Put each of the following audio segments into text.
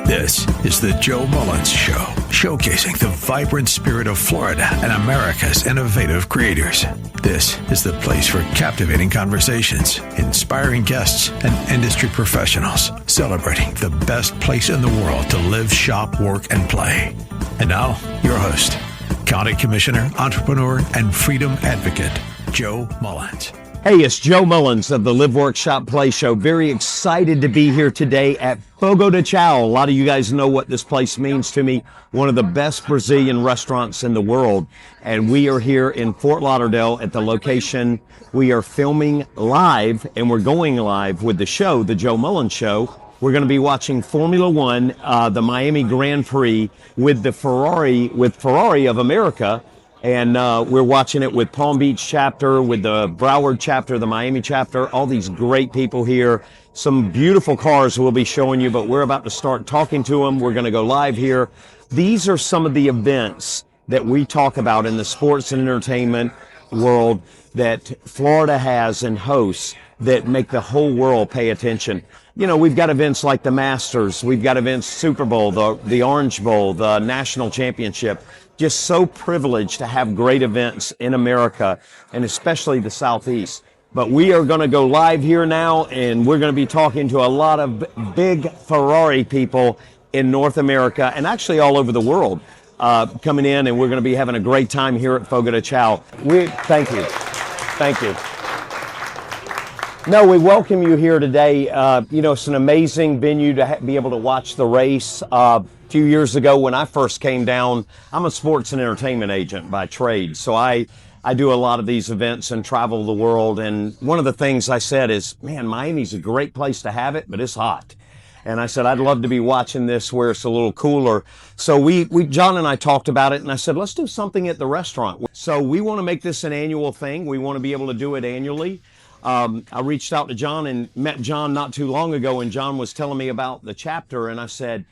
This is the Joe Mullins Show, showcasing the vibrant spirit of Florida and America's innovative creators. This is the place for captivating conversations, inspiring guests, and industry professionals celebrating the best place in the world to live, shop, work, and play. And now, your host, County Commissioner, entrepreneur, and freedom advocate, Joe Mullins. Hey, it's Joe Mullins of the Live, Work, Shop, Play Show. Very excited to be here today at Fogo de Chão. A lot of you guys know what this place means to me. One of the best Brazilian restaurants in the world. And we are here in Fort Lauderdale at the location. We are filming live, and we're going live with the show, the Joe Mullins Show. We're going to be watching Formula One, the Miami Grand Prix with Ferrari of America. And we're watching it with Palm Beach chapter, with the Broward chapter, the Miami chapter, all these great people here. Some beautiful cars we'll be showing you, but we're about to start talking to them. We're going to go live here. These are some of the events that we talk about in the sports and entertainment world that Florida has and hosts that make the whole world pay attention. You know, we've got events like the Masters. We've got events, Super Bowl, the Orange Bowl, the National Championship. Just so privileged to have great events in America, and especially the Southeast. But we are going to go live here now, and we're going to be talking to a lot of big Ferrari people in North America and actually all over the world coming in, and we're going to be having a great time here at Fogo de Chão. Thank you. Thank you. No, we welcome you here today. You know, it's an amazing venue to be able to watch the race. A few years ago when I first came down, I'm a sports and entertainment agent by trade. So I do a lot of these events and travel the world. And one of the things I said is, man, Miami's a great place to have it, but it's hot. And I said, I'd love to be watching this where it's a little cooler. So John and I talked about it, and I said, let's do something at the restaurant. So we want to make this an annual thing. We want to be able to do it annually. I reached out to John and met John not too long ago, and John was telling me about the chapter, and I said,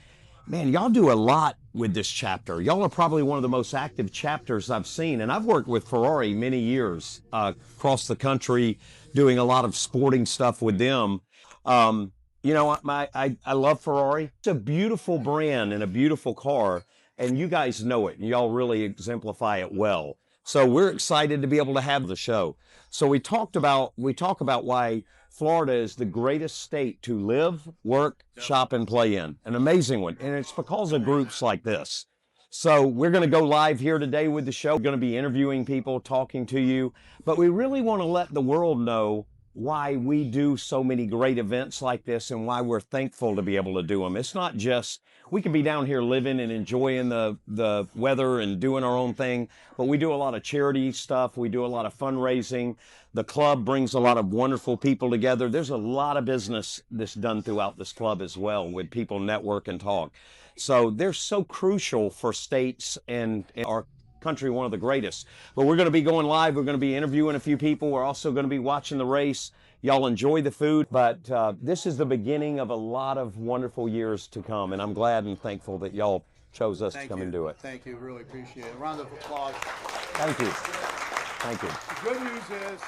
man, y'all do a lot with this chapter. Y'all are probably one of the most active chapters I've seen, and I've worked with Ferrari many years across the country doing a lot of sporting stuff with them. You know, I love Ferrari. It's a beautiful brand and a beautiful car, and you guys know it, and y'all really exemplify it well. So we're excited to be able to have the show. So we talk about why Florida is the greatest state to live, work, shop, and play in. An amazing one. And it's because of groups like this. So we're going to go live here today with the show. We're going to be interviewing people, talking to you. But we really want to let the world know why we do so many great events like this and why we're thankful to be able to do them. It's not just, we can be down here living and enjoying the weather and doing our own thing, but we do a lot of charity stuff. We do a lot of fundraising. The club brings a lot of wonderful people together. There's a lot of business that's done throughout this club as well with people network and talk. So they're so crucial for states and our country, one of the greatest. But we're going to be going live. We're going to be interviewing a few people. We're also going to be watching the race. Y'all enjoy the food, but this is the beginning of a lot of wonderful years to come, and I'm glad and thankful that y'all chose us to come and do it. Thank you. Really appreciate it. A round of applause. Thank you. Thank you. The good news is,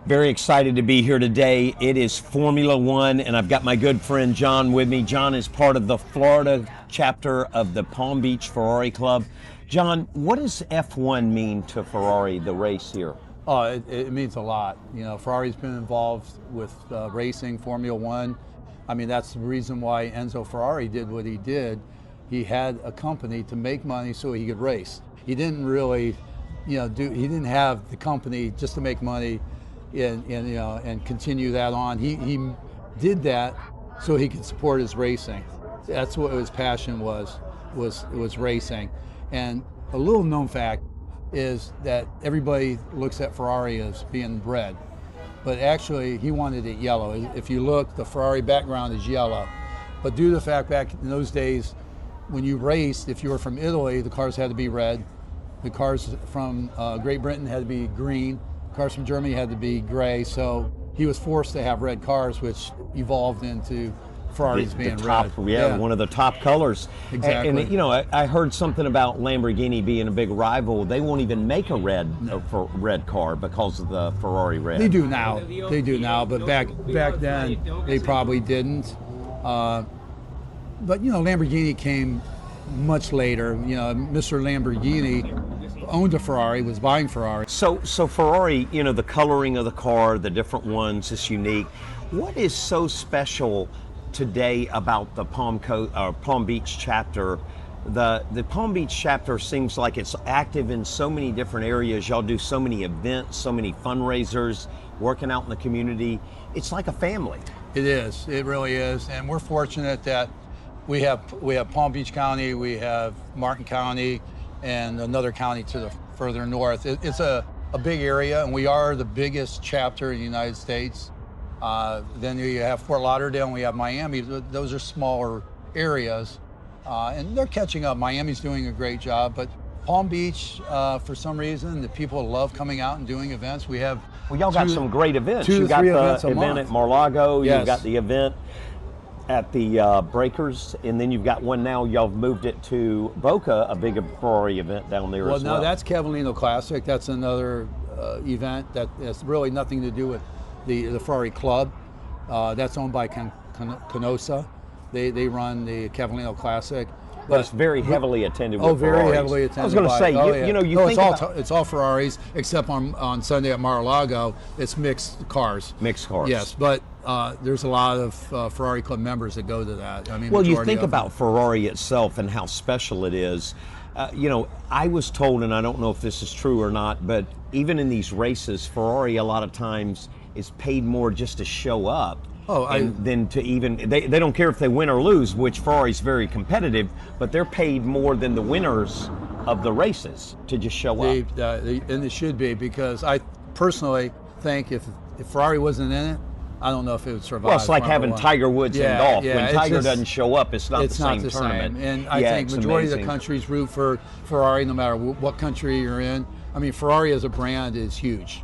very excited to be here today. It is Formula One, and I've got my good friend John with me. John is part of the Florida chapter of the Palm Beach Ferrari Club. John, what does F1 mean to Ferrari, the race here? oh, it means a lot. You know, Ferrari's been involved with racing, Formula One. I mean, that's the reason why Enzo Ferrari did what he did. He had a company to make money so he could race. He didn't really, he didn't have the company just to make money and continue that on. He did that so he could support his racing. That's what his passion was racing. And a little known fact is that everybody looks at Ferrari as being red, but actually he wanted it yellow. If you look, the Ferrari background is yellow. But due to the fact back in those days, when you raced, if you were from Italy, the cars had to be red. The cars from Great Britain had to be green. Cars from Germany had to be gray. So he was forced to have red cars, which evolved into Ferraris being top, red. Yeah, one of the top colors. Exactly. And I heard something about Lamborghini being a big rival. They won't even make a red car because of the Ferrari red. They do now. They do now, but back then they probably didn't. But Lamborghini came much later. Mr. Lamborghini owned a Ferrari, was buying Ferrari. So Ferrari, the coloring of the car, the different ones is unique. What is so special today about the Palm Beach chapter? The Palm Beach chapter seems like it's active in so many different areas. Y'all do so many events, so many fundraisers, working out in the community. It's like a family. It is. It really is. And we're fortunate that we have Palm Beach County, we have Martin County, and another county to the further north. It's a big area, and we are the biggest chapter in the United States. Then you have Fort Lauderdale, and we have Miami. Those are smaller areas, and they're catching up. Miami's doing a great job, but Palm Beach, for some reason, the people love coming out and doing events. Well, y'all got some great events. You got the event at Mar-a-Lago. Yes. You've got the event at the Breakers, and then you've got one now. Y'all moved it to Boca, a big Ferrari event down there as well. Well, no, that's Cavallino Classic. That's another event that has really nothing to do with the Ferrari Club. That's owned by Canosa. They run the Cavallino Classic. But it's very heavily attended with very Ferraris. heavily attended. I was going to say, it's all Ferraris, except on Sunday at Mar-a-Lago, it's mixed cars. Mixed cars. Yes, but there's a lot of Ferrari Club members that go to that. I mean, well, you think about Ferrari itself and how special it is. I was told, and I don't know if this is true or not, but even in these races, Ferrari a lot of times is paid more just to show up. Than to even, they don't care if they win or lose, which Ferrari's very competitive, but they're paid more than the winners of the races to just show up. And it should be, because I personally think if Ferrari wasn't in it, I don't know if it would survive. Well, it's like having Tiger Woods in golf. Yeah, when Tiger doesn't show up, it's not the same tournament. And I think majority of the countries root for Ferrari no matter what country you're in. I mean, Ferrari as a brand is huge.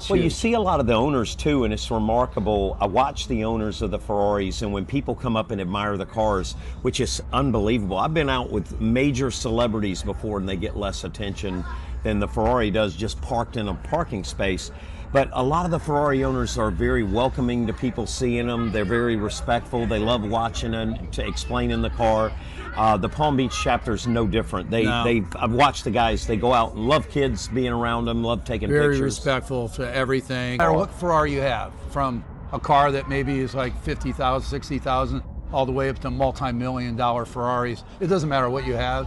Well, you see a lot of the owners too, and it's remarkable. I watch the owners of the Ferraris, and when people come up and admire the cars, which is unbelievable. I've been out with major celebrities before, and they get less attention than the Ferrari does just parked in a parking space. But a lot of the Ferrari owners are very welcoming to people seeing them. They're very respectful. They love watching and to explaining the car. The Palm Beach chapter is no different. I've watched the guys. They go out and love kids being around them, love taking pictures. Very respectful to everything. No matter what Ferrari you have, from a car that maybe is like 50,000, 60,000, all the way up to multi-million-dollar Ferraris. It doesn't matter what you have.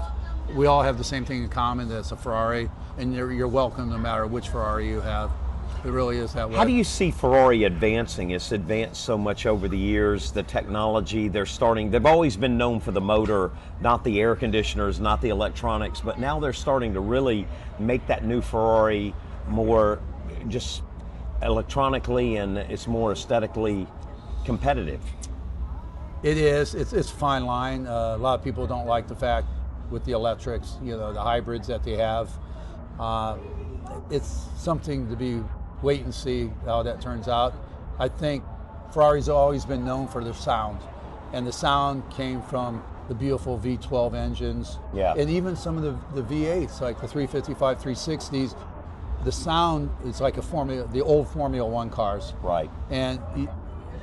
We all have the same thing in common. That's a Ferrari, and you're welcome no matter which Ferrari you have. It really is that way. How do you see Ferrari advancing? It's advanced so much over the years, the technology, they've always been known for the motor, not the air conditioners, not the electronics, but now they're starting to really make that new Ferrari more just electronically, and it's more aesthetically competitive. It is. It's a fine line. A lot of people don't like the fact with the electrics, the hybrids that they have. It's something to be wait and see how that turns out. I think Ferrari's always been known for their sound, and the sound came from the beautiful V12 engines, and even some of the V8s, like the 355, 360s. The sound is like the old Formula One cars. Right. And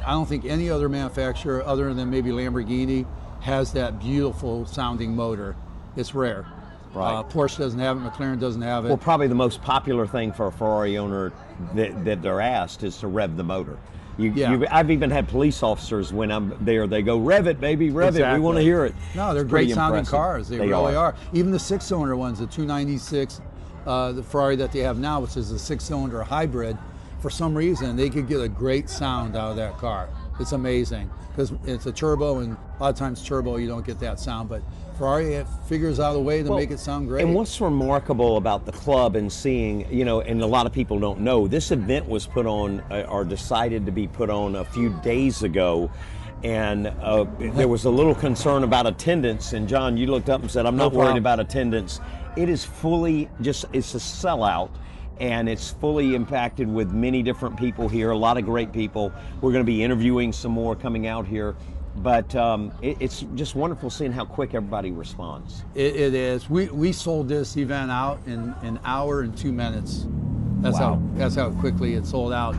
I don't think any other manufacturer, other than maybe Lamborghini, has that beautiful sounding motor. It's rare. Right. Porsche doesn't have it, McLaren doesn't have it. Well, probably the most popular thing for a Ferrari owner that they're asked is to rev the motor. I've even had police officers, when I'm there, they go, "Rev it, baby, rev it. We want to hear it." No, they're great sounding cars. They really are. Even the 6-cylinder ones, the 296, the Ferrari that they have now, which is a 6-cylinder hybrid, for some reason they could get a great sound out of that car. It's amazing, because it's a turbo, and a lot of times turbo you don't get that sound, but Ferrari figures out a way to make it sound great. And what's remarkable about the club and seeing, and a lot of people don't know, this event was put on, or decided to be put on a few days ago, and there was a little concern about attendance, and John, you looked up and said, I'm not worried about attendance. It is it's a sellout, and it's fully impacted with many different people here, a lot of great people. We're going to be interviewing some more coming out here. But it's just wonderful seeing how quick everybody responds. It is. We sold this event out in an hour and 2 minutes. That's how quickly it sold out.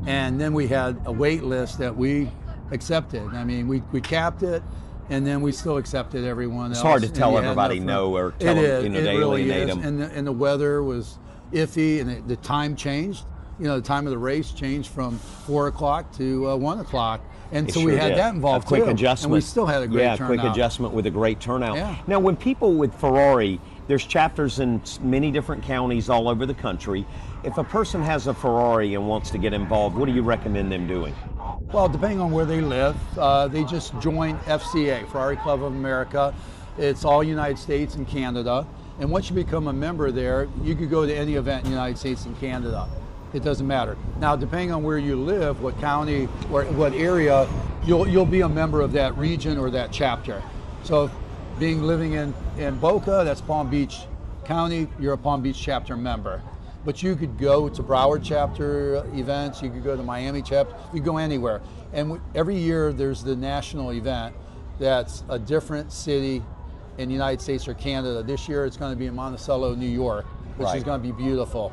And then we had a wait list that we accepted. I mean, we capped it. and then we still accepted everyone else. It's hard to and tell you had everybody no or tell it them, is. you know, It to really alienate is. them. And the weather was iffy, and the time changed. You know, the time of the race changed from 4 o'clock to 1 o'clock. And It so we sure had did. that involved a quick too. adjustment. And we still had a great turnout. turnout. Quick adjustment with a great turnout. Yeah. Now, when people with Ferrari, there's chapters in many different counties all over the country. If a person has a Ferrari and wants to get involved, what do you recommend them doing? Well, depending on where they live, they just join FCA, Ferrari Club of America. It's all United States and Canada. And once you become a member there, you could go to any event in the United States and Canada. It doesn't matter. Now, depending on where you live, what county or what area, you'll be a member of that region or that chapter. So, living in Boca, that's Palm Beach County, you're a Palm Beach chapter member. But you could go to Broward chapter events, you could go to Miami chapter, you could go anywhere. And every year there's the national event that's a different city in the United States or Canada. This year it's going to be in Monticello, New York, which is going to be beautiful.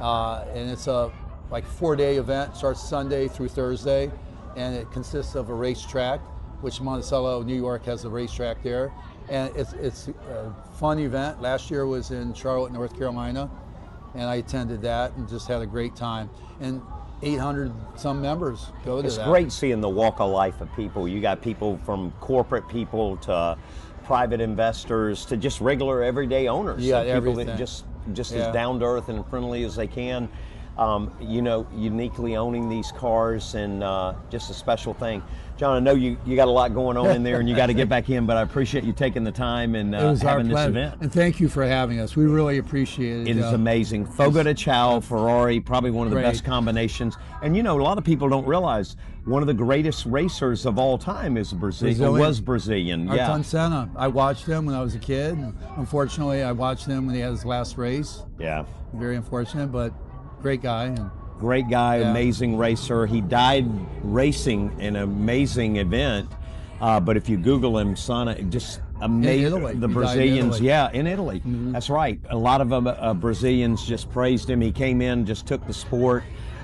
And it's a like 4-day event, starts Sunday through Thursday, and it consists of a racetrack, which Monticello, New York has a racetrack there. And it's a fun event. Last year was in Charlotte, North Carolina, and I attended that and just had a great time. And 800 some members go to that. It's great seeing the walk of life of people. You got people from corporate people to private investors to just regular everyday owners. Yeah, people everything. that just as down to earth and friendly as they can. You know, uniquely owning these cars, and just a special thing. John, I know you got a lot going on in there, and you got to get back in, but I appreciate you taking the time and having this event. And thank you for having us. We really appreciate it. It is amazing. Fogo de Chão, Ferrari, probably one of the best combinations. And you know, a lot of people don't realize one of the greatest racers of all time is Brazilian. Was Brazilian. Ayrton Senna. I watched him when I was a kid. Unfortunately, I watched him when he had his last race. Yeah. Very unfortunate, but great guy. Great guy, amazing racer. He died racing in an amazing event. But if you Google him, Senna, just amazing. In Italy. The He Brazilians, died in Italy. in Italy. Mm-hmm. That's right. A lot of Brazilians just praised him. He came in, just took the sport.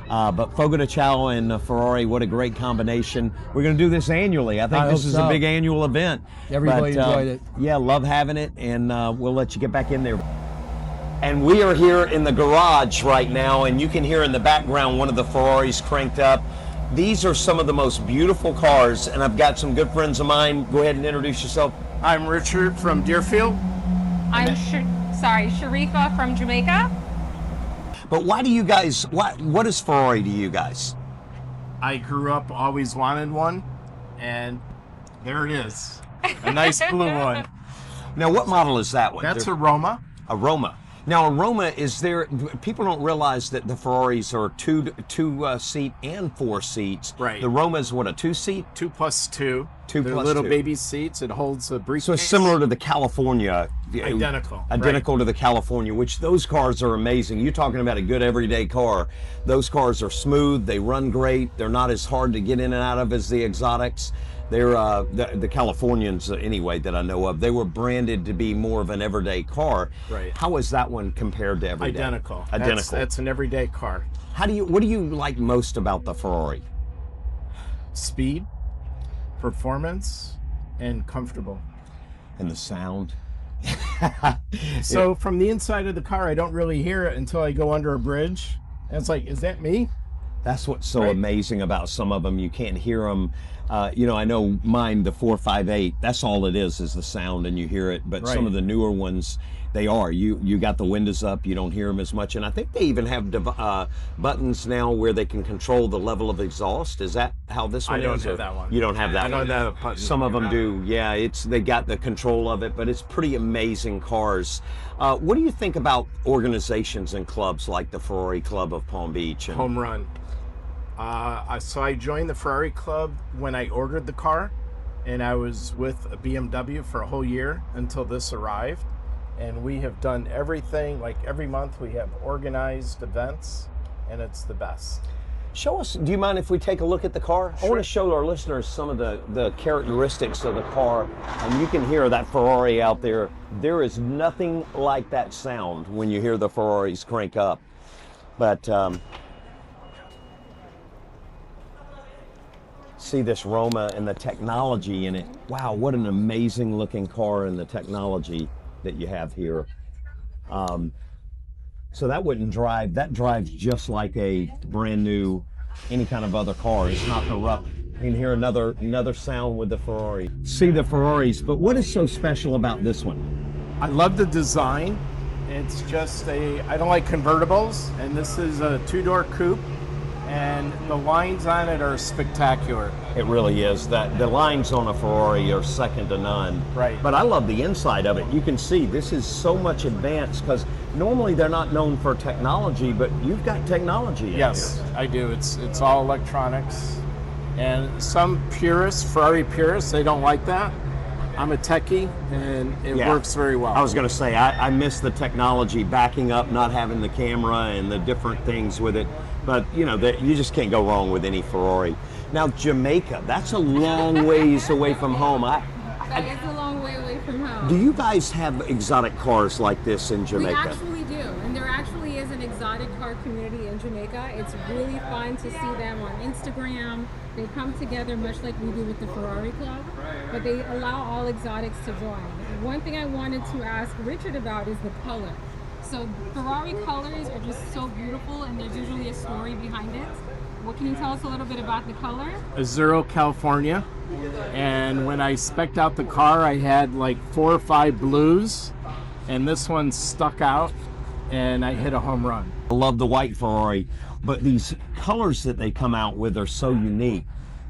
But Fogo de Chão and Ferrari, what a great combination. We're going to do this annually. I think this is a big annual event. Everybody enjoyed it. Yeah, love having it, and we'll let you get back in there. And we are here in the garage right now, and you can hear in the background one of the Ferraris cranked up. These are some of the most beautiful cars, and I've got some good friends of mine. Go ahead and introduce yourself. I'm Richard from Deerfield. I'm Sharifa from Jamaica. But why do you guys, what is Ferrari to you guys? I grew up, always wanted one, and there it is. A nice blue one. Now, what model is that one? That's a Roma. A Roma. Now, a Roma, is there, people don't realize that the Ferraris are two seat and 4 seats. Right. The Roma is what, a 2-seat? 2 plus 2. Two They're plus little two. baby seats. It holds a briefcase. So it's similar to the California. Identical. Identical to the California, which those cars are amazing. You're talking about a good everyday car. Those cars are smooth. They run great. They're not as hard to get in and out of as the exotics. They're the Californians, anyway, that I know of. They were branded to be more of an everyday car. Right. How is that one compared to everyday? Identical. Identical. That's an everyday car. What do you like most about the Ferrari? Speed, performance, and comfortable. And the sound. So from the inside of the car, I don't really hear it until I go under a bridge. And it's like, is that me? That's what's so amazing about some of them. You can't hear them. You know, I know mine, the 458, that's all it is the sound, and you hear it. But some of the newer ones, they are. You got the windows up, you don't hear them as much. And I think they even have buttons now where they can control the level of exhaust. Is that how this one is? I don't have that one. You don't have that one? I don't have a button. Some of them do. Yeah, they got the control of it, but it's pretty amazing cars. What do you think about organizations and clubs like the Ferrari Club of Palm Beach? Home run. So I joined the Ferrari Club when I ordered the car, and I was with a BMW for a whole year until this arrived. And we have done everything, like every month we have organized events, and it's the best. Show us, do you mind if we take a look at the car? Sure. I want to show our listeners some of the characteristics of the car, and you can hear that Ferrari out there. There is nothing like that sound when you hear the Ferraris crank up. But see this Roma and the technology in it. Wow, what an amazing looking car and the technology that you have here. So that wouldn't drive, that drives just like a brand new, any kind of other car. It's not the rough. You can hear another sound with the Ferrari. See the Ferraris, but what is so special about this one? I love the design. It's just I don't like convertibles, and this is a two-door coupe, and the lines on it are spectacular. It really is. That the lines on a Ferrari are second to none. Right. But I love the inside of it. You can see this is so much advanced because normally they're not known for technology, but you've got technology in Yes, here. I do. It's all electronics. And some purists, Ferrari purists, they don't like that. I'm a techie, and it works very well. I was going to say, I miss the technology, backing up, not having the camera and the different things with it. But, you know, you just can't go wrong with any Ferrari. Now, Jamaica, that's a long ways away from home. That is a long way away from home. Do you guys have exotic cars like this in Jamaica? We actually do, and there actually is an exotic car community in Jamaica. It's really fun to see them on Instagram. They come together much like we do with the Ferrari Club, but they allow all exotics to join. One thing I wanted to ask Richard about is the color. So Ferrari colors are just so beautiful, and there's usually a story behind it. What can you tell us a little bit about the color? Azzurro, California. And when I spec'd out the car, I had like 4 or 5 blues, and this one stuck out, and I hit a home run. I love the white Ferrari, but these colors that they come out with are so unique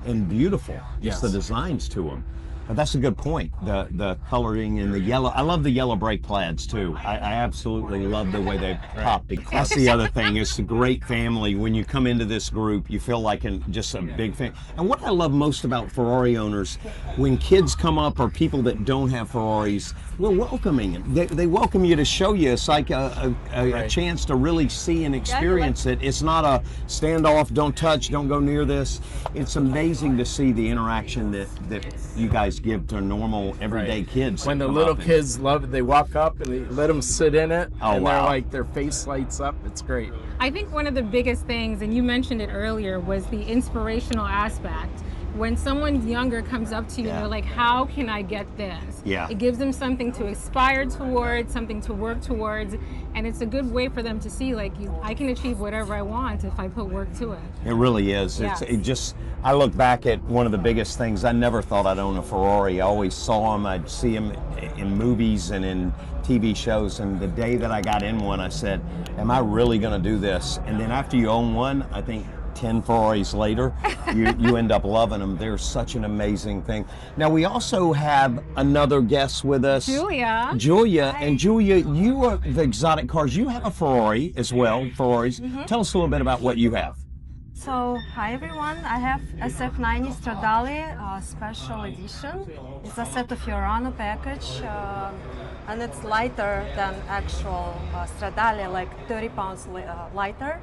and beautiful. Just the designs to them. But that's a good point. The coloring and the yellow. I love the yellow brake plaids too. I absolutely love the way they pop. That's the other thing. It's a great family. When you come into this group, you feel like just a big family. And what I love most about Ferrari owners, when kids come up or people that don't have Ferraris, we're welcoming. They welcome you to show you. It's like a chance to really see and experience it. It's not a stand off, don't touch, don't go near this. It's amazing to see the interaction that you guys give to normal everyday kids. When the little kids love it, they walk up and they let them sit in it, and they're like, their face lights up. It's great. I think one of the biggest things, and you mentioned it earlier, was the inspirational aspect. When someone younger comes up to you and they're like, how can I get this? Yeah. It gives them something to aspire towards, something to work towards, and it's a good way for them to see, like, I can achieve whatever I want if I put work to it. It really is. Yes. I look back at one of the biggest things. I never thought I'd own a Ferrari. I always saw them. I'd see them in movies and in TV shows, and the day that I got in one, I said, am I really going to do this? And then after you own one, I think 10 Ferraris later, you end up loving them. They're such an amazing thing. Now, we also have another guest with us. Julia. Hi. And Julia, you are the exotic cars. You have a Ferrari as well, Ferraris. Tell us a little bit about what you have. So, hi everyone, I have SF90 Stradale special edition. It's a Set of Fiorano package, and it's lighter than actual Stradale, like 30 pounds lighter.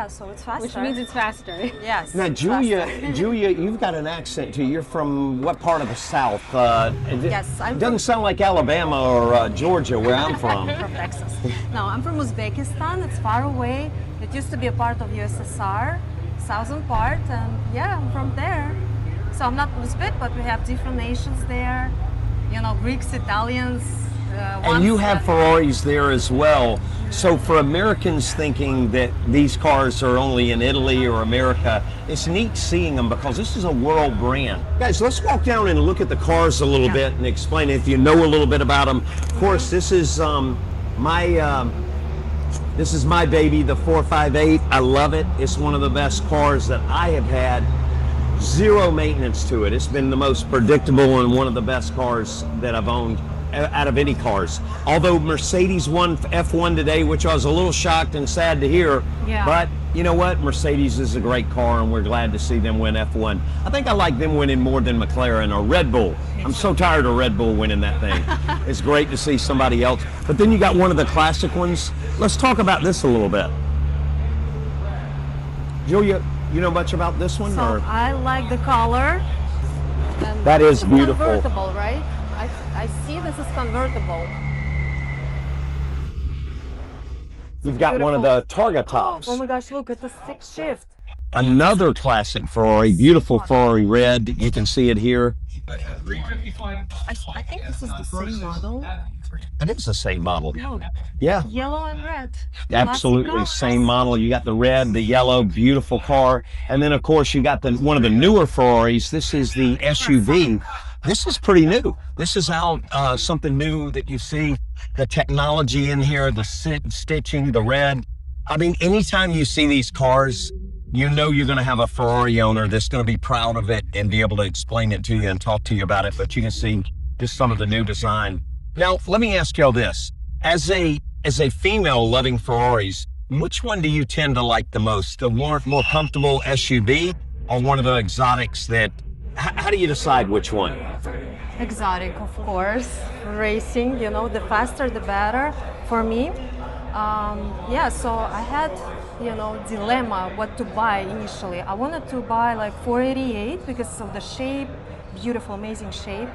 So it's faster. Which means it's faster. Yes. Now, Julia, you've got an accent too. You're from what part of the South? Yes, it doesn't sound like Alabama or Georgia, where I'm from. From Texas. No, I'm from Uzbekistan. It's far away. It used to be a part of USSR, southern part, and I'm from there. So I'm not Uzbek, but we have different nations there. You know, Greeks, Italians. And you have Ferraris there as well. So for Americans thinking that these cars are only in Italy or America, it's neat seeing them because this is a world brand. Guys, let's walk down and look at the cars a little bit and explain if you know a little bit about them. Of course, this is my baby, the 458. I love it. It's one of the best cars that I have had. Zero maintenance to it. It's been the most predictable and one of the best cars that I've owned out of any cars. Although Mercedes won F1 today, which I was a little shocked and sad to hear. Yeah. But you know what? Mercedes is a great car, and we're glad to see them win F1. I think I like them winning more than McLaren or Red Bull. I'm so tired of Red Bull winning that thing. It's great to see somebody else. But then you got one of the classic ones. Let's talk about this a little bit. Julia, you know much about this one? So or? I like the color. And That is it's beautiful. Convertible, right? I see this is convertible. You've got one of the Targa tops. Oh my gosh, look, it's a stick shift. Another classic Ferrari, beautiful Ferrari red. You can see it here. I think this is the same model. It is the same model. No, Yeah, yellow and red. absolutely Classic same model. You got the red, the yellow, beautiful car. And then, of course, you got one of the newer Ferraris. This is the SUV. This is pretty new. This is out something new that you see. The technology in here, the stitching, the red. I mean, anytime you see these cars, you know you're going to have a Ferrari owner that's going to be proud of it and be able to explain it to you and talk to you about it. But you can see just some of the new design. Now, let me ask y'all this. As a female loving Ferraris, which one do you tend to like the most? The more comfortable SUV or one of the exotics that, how do you decide which one? Exotic, of course. Racing, you know, the faster the better for me. Yeah, so I had, you know, dilemma what to buy initially. I wanted to buy like 488 because of the shape, beautiful, amazing shape.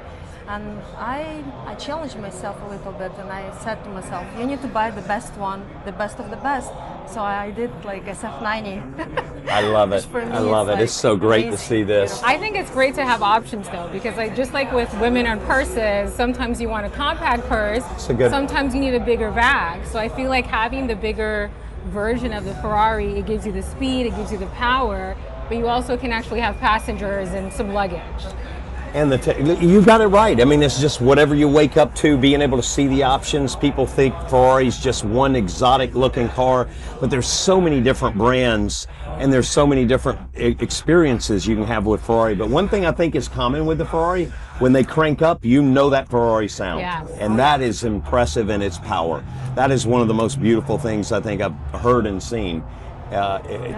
And I challenged myself a little bit, and I said to myself, you need to buy the best one, the best of the best. So I did like SF90. I love it. I love it. It's so great to see this. I think it's great to have options though, because just like with women and purses, sometimes you want a compact purse, sometimes you need a bigger bag. So I feel like having the bigger version of the Ferrari, it gives you the speed, it gives you the power, but you also can actually have passengers and some luggage. And you got it right. I mean, it's just whatever you wake up to, being able to see the options. People think Ferrari's just one exotic looking car, but there's so many different brands and there's so many different experiences you can have with Ferrari. But one thing I think is common with the Ferrari, when they crank up, you know that Ferrari sound. Yes. And that is impressive in its power. That is one of the most beautiful things I think I've heard and seen.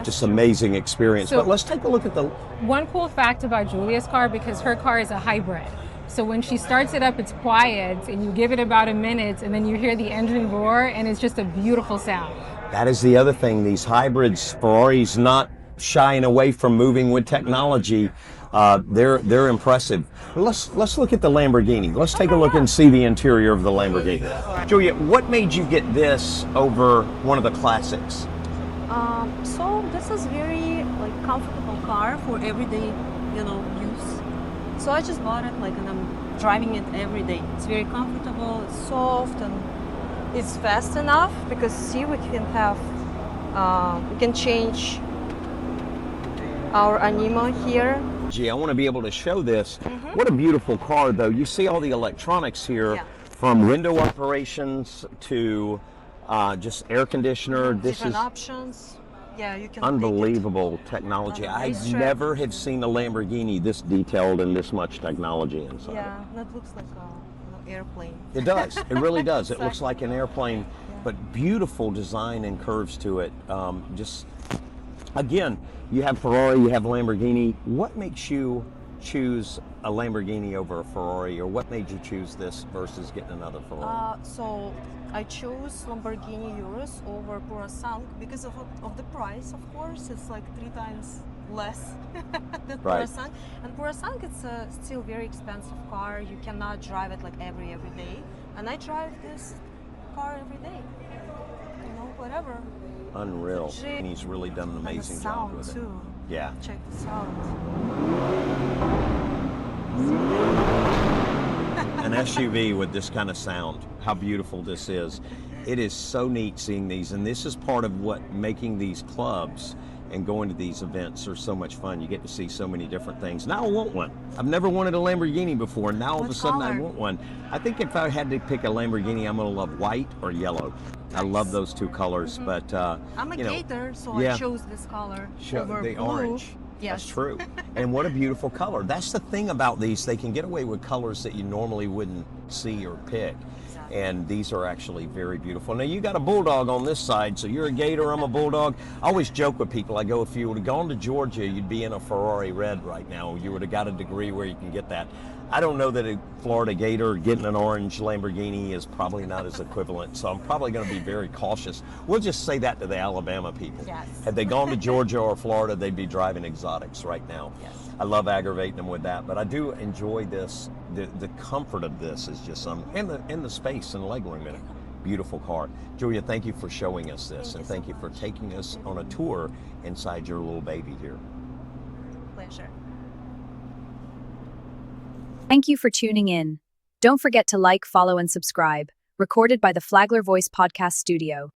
Just amazing experience. So, but let's take a look at the... One cool fact about Julia's car, because her car is a hybrid. So when she starts it up, it's quiet, and you give it about a minute, and then you hear the engine roar, and it's just a beautiful sound. That is the other thing. These hybrids, Ferrari's not shying away from moving with technology. They're impressive. Let's look at the Lamborghini. Let's take a look and see the interior of the Lamborghini. Julia, what made you get this over one of the classics? So this is very like comfortable car for everyday, you know, use. So I just bought it and I'm driving it every day. It's very comfortable, it's soft, and it's fast enough because see, we can have, we can change our anima here. Gee, I want to be able to show this. What a beautiful car, though. You see all the electronics here, from window operations to just air conditioner. This Different is options. Yeah, you can. Unbelievable technology. I never have seen a Lamborghini this detailed and this much technology inside. Yeah, that looks like an airplane. It does. It really does. It looks like an airplane, but beautiful design and curves to it. Just again, you have Ferrari, you have Lamborghini. What makes you choose a Lamborghini over a Ferrari, or what made you choose this versus getting another Ferrari? So I chose Lamborghini Urus over Purosangue because of the price, of course. It's like 3 times less than Purosangue. And Purosangue, it's still very expensive car. You cannot drive it like every day. And I drive this car every day. You know, whatever. Unreal. And he's really done an amazing job with it. Too. Yeah. Check this out. An SUV with this kind of sound. How beautiful this is. It is so neat seeing these, and this is part of what making these clubs and going to these events are so much fun. You get to see so many different things. Now I want one. I've never wanted a Lamborghini before. Now all of a sudden I want one. I think if I had to pick a Lamborghini, I'm going to love white or yellow. I love those two colors, but I'm a gator, so yeah. I chose this color over the blue. orange. Yes. That's true. And what a beautiful color. That's the thing about these. They can get away with colors that you normally wouldn't see or pick. Exactly. And these are actually very beautiful. Now, you got a bulldog on this side, so you're a gator, I'm a bulldog. I always joke with people. I go, if you would have gone to Georgia, you'd be in a Ferrari red right now. You would have got a degree where you can get that. I don't know that a Florida gator getting an orange Lamborghini is probably not as equivalent, so I'm probably going to be very cautious. We'll just say that to the Alabama people. Yes. Had they gone to Georgia or Florida, they'd be driving exotics right now. Yes. I love aggravating them with that, but I do enjoy this. The comfort of this is just and the space and legroom in it. beautiful car. Julia, thank you for showing us this, and thank you for taking us on a tour inside your little baby here. Pleasure. Thank you for tuning in. Don't forget to like, follow, and subscribe. Recorded by the Flagler Voice Podcast Studio.